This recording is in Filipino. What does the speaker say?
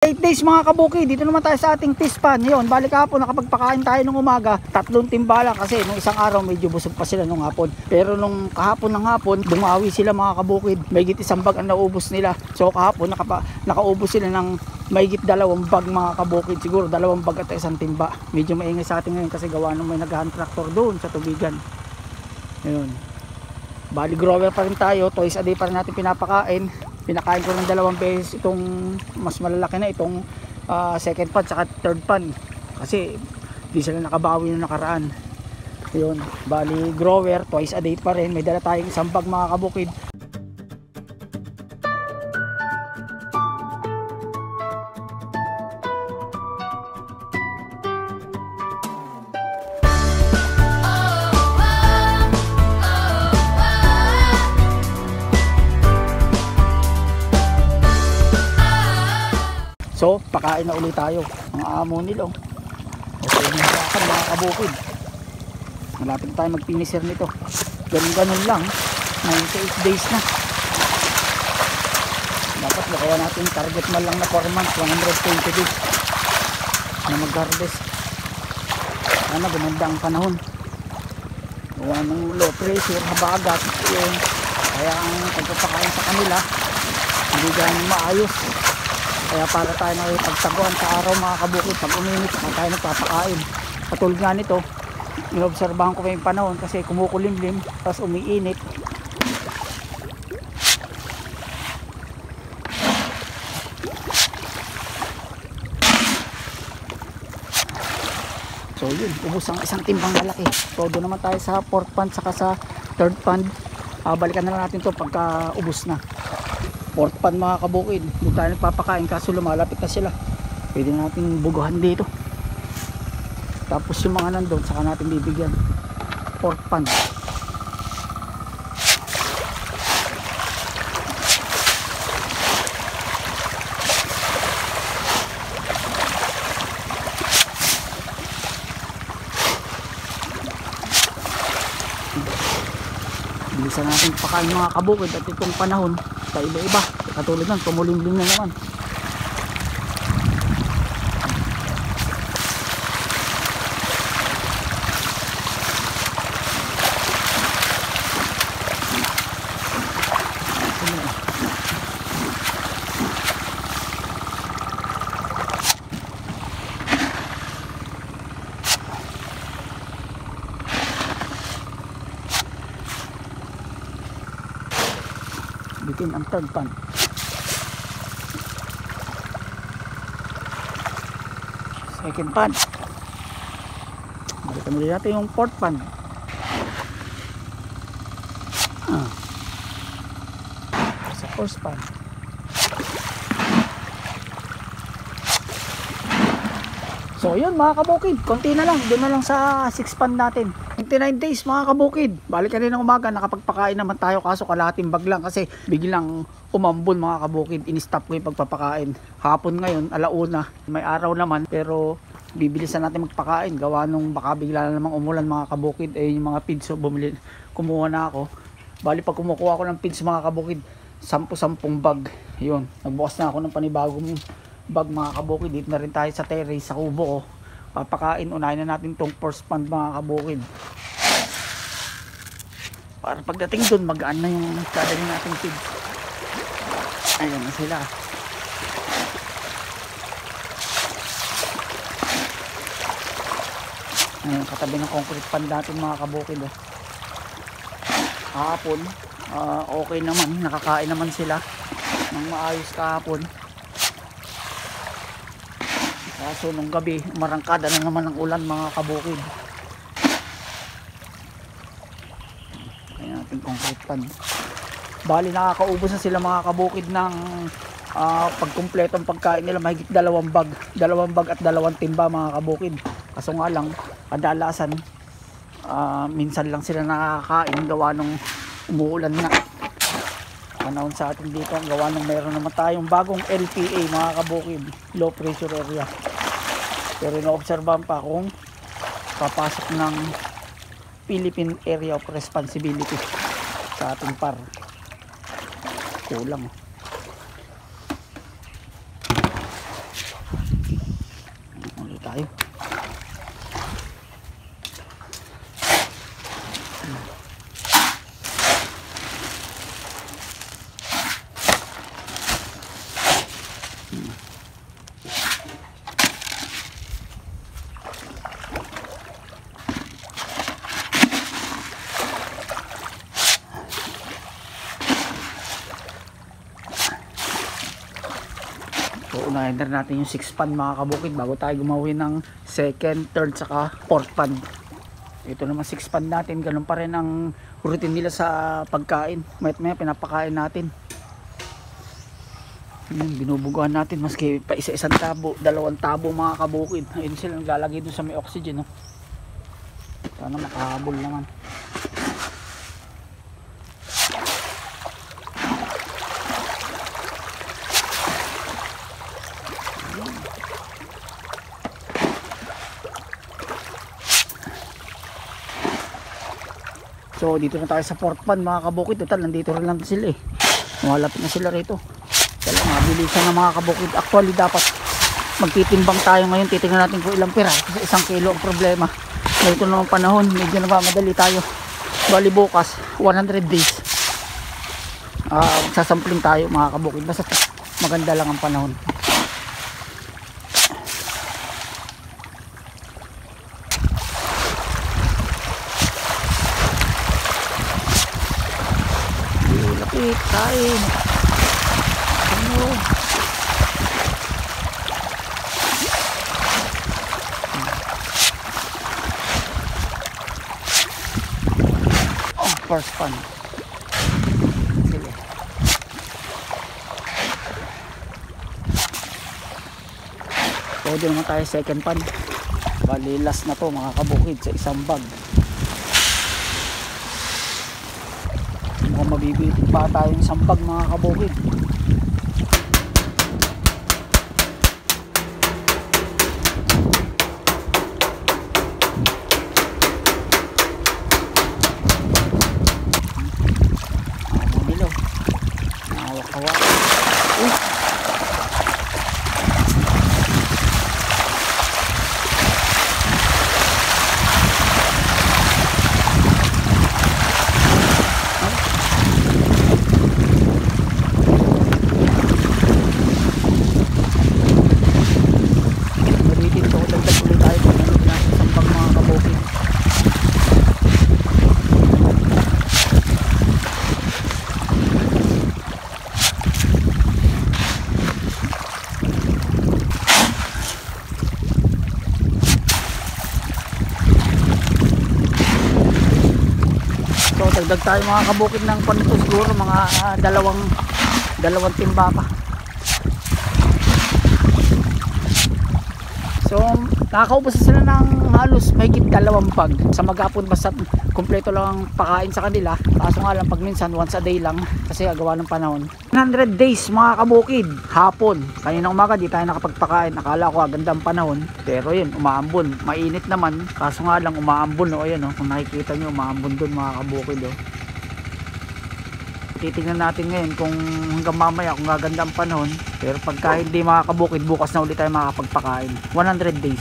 8 days mga kabuki, dito naman tayo sa ating fish pan. Yun, balik hapon nakapagpakain tayo nung umaga, 3 timba lang kasi nung isang araw medyo busog pa sila nung hapon. Pero nung kahapon ng hapon, bumawi sila mga kabukid. Mahigit isang bag ang naubos nila. So kahapon nakaubos sila ng mahigit 2 bag mga kabukid. Siguro 2 bag at isang timba. Medyo maingay sa atin ngayon kasi gawa nung may nag-hand tractor doon sa tubigan. Ayun. Bali grower pa rin tayo, twice a day pa rin natin pinapakain. Pinakain ko ng 2 beses itong mas malalaki na itong second pan saka third pan kasi di sila nakabawi na nakaraan. Yun, bali grower twice a day pa rin. May dala tayong isang bag mga kabukid. So, pakain na ulit tayo. Ang amo nila. Okay, nahirapan mga kabukid. Malapit tayo mag-finisher nito. Ganun lang. 98 days na. Dapat kaya natin target man lang na 4 months, 120 days na mag-harvest. Sana gumanda ang panahon. Gawa ng low pressure, habagat. Yun. Kaya ang pagpapakain sa kanila, hindi ganun maayos. Kaya para tayo makipagtaguan sa araw mga kabukid, pag uminit na tayo nagpapakain. Patulad nga nito, inobserbahan ko may panahon kasi kumukulimlim, tapos umiinit. So yun, ubos ang isang timbang malaki. So doon naman tayo sa 4th pan saka sa 3rd pan. Balikan na lang natin to pagka ubos na. 4th pan mga kabukid, doon tayo nagpapakain kaso lumalapit na sila. Pwede natin buguhan dito. Tapos yung mga nandun saka natin bibigyan. 4th pan. Bilisan natin pakain mga kabukid at itong panahon sa iba-iba, katulad ng tumulimlim na naman. Bitin ang 3rd pan. Second pan. Balikan ulit natin yung 4th pan. Sa 4th pan. So yun mga kabukid, konti na lang, doon na lang sa 6 pan natin. 29 days mga kabukid. Balik kanina ng umaga, nakapagpakain naman tayo kaso kalahating bag lang kasi biglang umambon mga kabukid. In-stop ko yung pagpapakain. Hapon ngayon, alauna, may araw naman pero bibilisan natin magpakain. Gawa nung baka bigla na namang umulan mga kabukid. Eh yung mga pids, so kumuha na ako. Bali pag kumukuha ako ng pids mga kabukid, 10-10 bag. Yun, nagbukas na ako ng panibagong bag mga kabukid. Dito na rin tayo sa terrace sa kubo ko. Papakain, unahin na natin tong 1st pan mga kabukid. Para pagdating dun, magaan na yung dadalhin nating feed. Ayan na sila. Ayan, katabi ng concrete pan natin mga kabukid. Kahapon, okay naman, nakakain naman sila ng maayos kahapon. Kaso nung gabi, marangkada na naman ang ulan mga kabukid. Kaya natin concrete pan. Bali nakakaubos na sila mga kabukid ng pagkumpletong pagkain nila. Mahigit 2 bag. 2 bag at 2 timba mga kabukid. Kaso nga lang, kadalasan minsan lang sila nakakain gawa nung umuulan na. Panahon sa atin dito, gawa nung mayroon naman tayong bagong LPA mga kabukid, low pressure area. Pero ino-obserbahan pa kung papasok ng Philippine Area of Responsibility sa ating par. Kulang. tayo. So unahin na natin yung 6 pan mga kabukid bago tayo gumawa ng second, third saka fourth pan. Ito naman 6 pan natin, ganun pa rin ang routine nila sa pagkain. Maya pinapakain natin. Binubuguhan natin maski pa isa-isang tabo, 2 tabo mga kabukid. Ayun sila naglalagay doon sa may oxygen, no? Sana makahabol naman. So dito na tayo sa fourth pan mga kabukid. Total nandito rin lang sila eh. Malapit na sila rito. Kaya mabilisan na mga kabukid. Actually dapat magtitimbang tayo ngayon. Titingnan natin kung ilang pira. Kasi 1 kilo ang problema. Ngayon naman panahon. Medyo nagmamadali tayo. Bali bukas 100 days. Sasampling tayo mga kabukid. Basta maganda lang ang panahon. Lapit tayo. Ano? Oh, first pan. Sige. Pwede naman tayo second pan. Bali last na to mga kabukid sa isang bag. Mukhang mabibitin pa tayo ng isang bag mga kabukid. Mamilaw. Nakawak-hawak. So dagdag tayo mga kabukid ng panito siguro mga dalawang timba pa. So nakakaubos sila ng halos mahigit 2 bag sa maghapon, basta kumpleto lang ang pakain sa kanila. Kaso nga lang pag minsan once a day lang kasi agawa ng panahon. 100 days mga kabukid hapon. Kanina umaga di tayo nakapagpakain, akala ko ganda ang panahon, pero yun umaambon, mainit naman. Kaso nga lang umaambon, o ayan, kung nakikita nyo umaambon dun mga kabukid. Titingnan natin ngayon kung hanggang mamaya kung gaganda ang panahon. Pero pagka hindi mga kabukid, bukas na ulit tayo makapagpakain. 100 days.